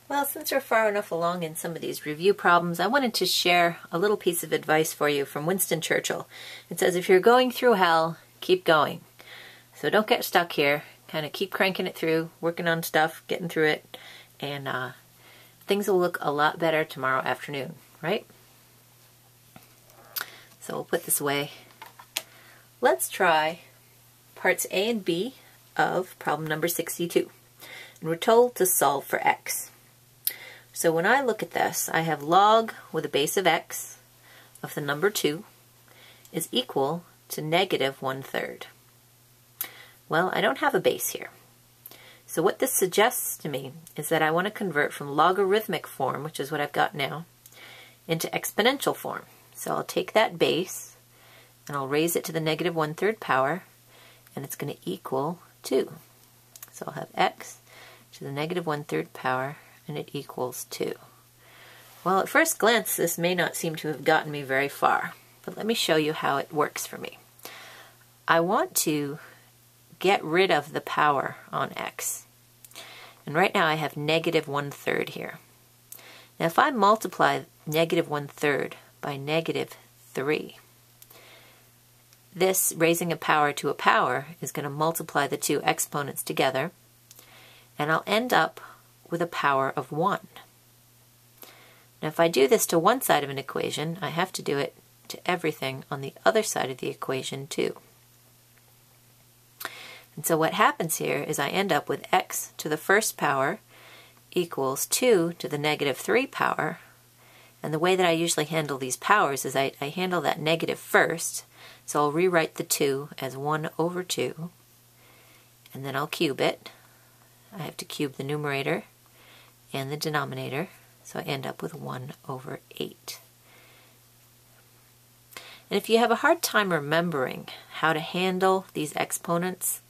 Well, since we're far enough along in some of these review problems, I wanted to share a little piece of advice for you from Winston Churchill. It says, if you're going through hell, keep going. So don't get stuck here. Kind of keep cranking it through, working on stuff, getting through it, and things will look a lot better tomorrow afternoon, right? So we'll put this away. Let's try parts A and B of problem number 62. And we're told to solve for x. So when I look at this, I have log with a base of x of the number 2 is equal to negative 1/3. Well, I don't have a base here. So what this suggests to me is that I want to convert from logarithmic form, which is what I've got now, into exponential form. So I'll take that base and I'll raise it to the negative 1/3 power, and it's going to equal 2. So I'll have x to the negative 1/3 power, and it equals 2. Well, at first glance, this may not seem to have gotten me very far, but let me show you how it works for me. I want to get rid of the power on x. And right now I have negative 1/3 here. Now if I multiply negative 1/3 by negative 3, this raising a power to a power is going to multiply the two exponents together, and I'll end up with a power of 1. Now if I do this to one side of an equation, I have to do it to everything on the other side of the equation too. And so what happens here is I end up with x to the first power equals 2 to the negative 3 power. And the way that I usually handle these powers is I handle that negative first. So I'll rewrite the 2 as 1/2, and then I'll cube it. I have to cube the numerator and the denominator, so I end up with 1/8. And if you have a hard time remembering how to handle these exponents,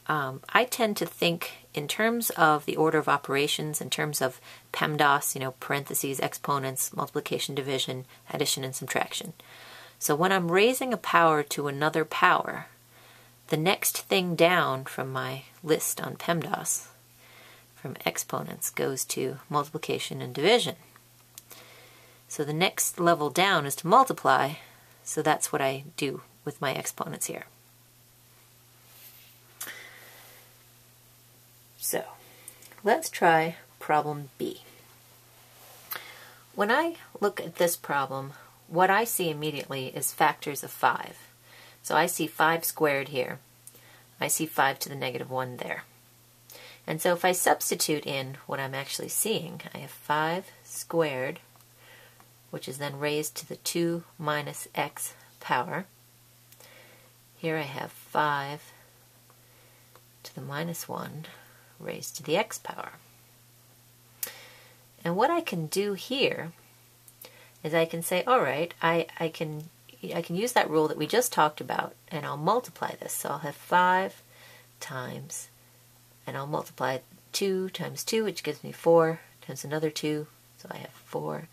I tend to think in terms of the order of operations, in terms of PEMDAS, parentheses, exponents, multiplication, division, addition, and subtraction. So when I'm raising a power to another power, the next thing down from my list on PEMDAS from exponents goes to multiplication and division. So the next level down is to multiply, so that's what I do with my exponents here. So let's try problem B. When I look at this problem, what I see immediately is factors of 5. So I see 5 squared here. I see 5 to the negative 1 there. And so if I substitute in what I'm actually seeing, I have 5 squared, which is then raised to the 2 minus x power. Here I have 5 to the minus 1 raised to the x power. And what I can do here is I can say, all right, I can use that rule that we just talked about, and I'll multiply this. So I'll have 5 times, and I'll multiply 2 times 2, which gives me 4, times another 2. So I have 4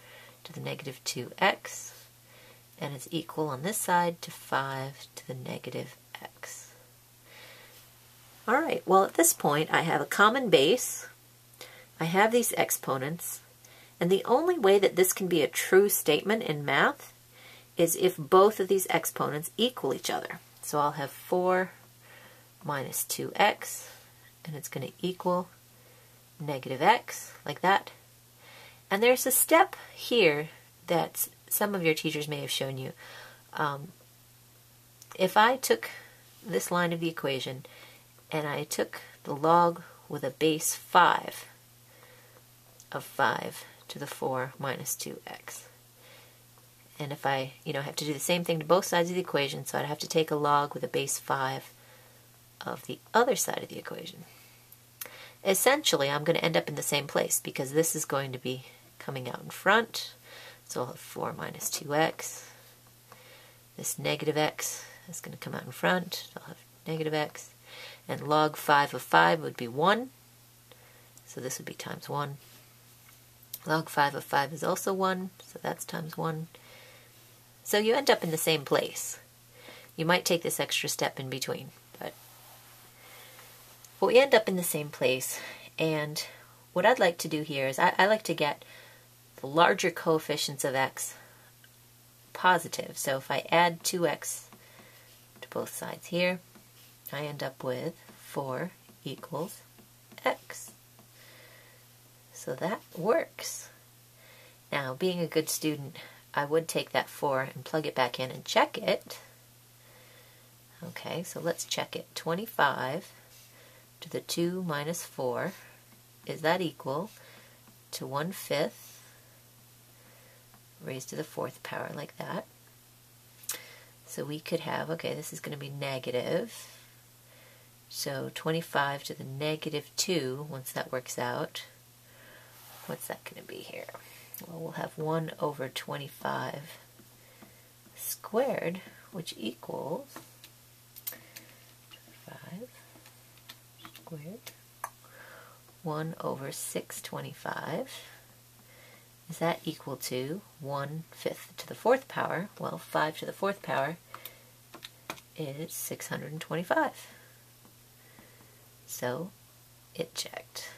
to the negative 2x, and it's equal on this side to 5 to the negative x. All right, well at this point I have a common base, I have these exponents, and the only way that this can be a true statement in math is if both of these exponents equal each other. So I'll have 4 minus 2x, and it's going to equal negative x, like that. And there's a step here that some of your teachers may have shown you. If I took this line of the equation and I took the log with a base 5 of 5 to the 4 minus 2x. And if I, have to do the same thing to both sides of the equation, so I'd have to take a log with a base 5 of the other side of the equation. Essentially, I'm going to end up in the same place because this is going to be coming out in front. So I'll have 4 minus 2x. This negative x is going to come out in front. I'll have negative x. And log 5 of 5 would be 1. So this would be times 1. Log 5 of 5 is also 1, so that's times 1. So you end up in the same place. You might take this extra step in between, but we end up in the same place, and what I'd like to do here is I like to get the larger coefficients of x positive. So if I add 2x to both sides here, I end up with 4 equals x. So that works. Now, being a good student, I would take that 4 and plug it back in and check it. Okay, so let's check it. 25 to the 2 minus 4, is that equal to 1/5 raised to the 4th power, like that? So we could have, okay, this is going to be negative. So 25 to the negative 2, once that works out, what's that going to be here? Well, we'll have 1 over 25 squared, which equals 5 squared, 1 over 625. Is that equal to 1/5 to the 4th power? Well, 5 to the 4th power is 625. So it checked.